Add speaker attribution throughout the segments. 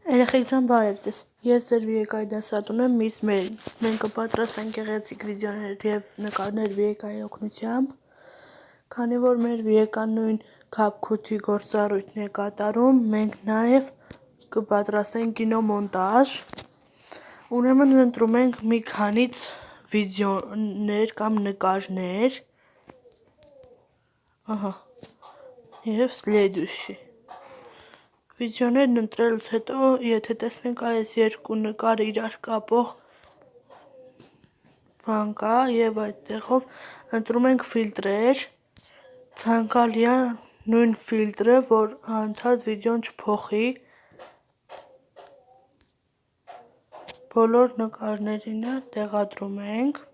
Speaker 1: Երեխեք ջան, բարև ձեզ։ Ես ձեր Վիեկայի դասատուն եմ, Միս Մերին։ Մենք կպատրաստենք գեղեցիկ վիդեոներ և նկարներ Վիեկայի օգնությամբ, քանի որ մեր Վիեկան նույն քափքութի գործառույթն է կատարում, մենք նաև կպատրաստենք կինոմոնտաժ։ Ուրեմն ընտրում ենք մի քանից վիդեոներ կամ նկարներ։ Ահա, և սլեդուշի։ Վիդեոներն ընտրելուց հետո, եթե տեսնենք այս երկու նկարը իրար կապող բան կա, և այդտեղով ընտրում ենք ֆիլտրեր, ցանկալի է նույն ֆիլտրը, որ անընդհատ վիդեոն չփոխի, բոլոր նկարներինը տեղադրում ենք,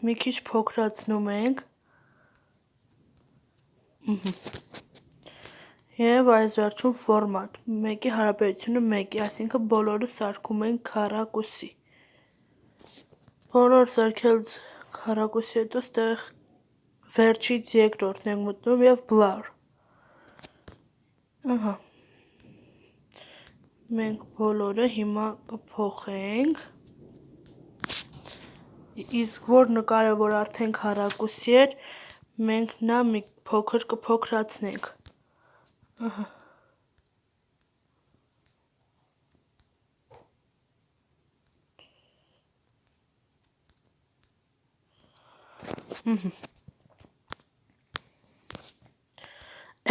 Speaker 1: մի քիչ փոքրացնում ենք, և այս վերջում ֆորմատ, մեկի հարաբերությունը մեկի, այսինքն բոլորը սարքում ենք քառակուսի, բոլոր սարքելուց քառակուսի հետո ստեղ վերջից երկրորդն ենք մտնում և blur, ահա, մենք բոլորը հիմա կփոխենք, իսկ որ նկարը, որ արդեն քառակուսի էր, մենք նա մի փոքր կփոքրացնենք, ահա,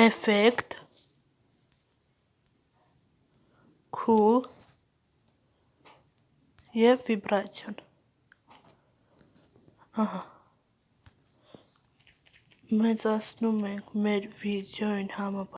Speaker 1: Էֆեկտ, Cool և վիբրացիոն, ահա, մեծացնում ենք մեր վիդեոյին համապատասխան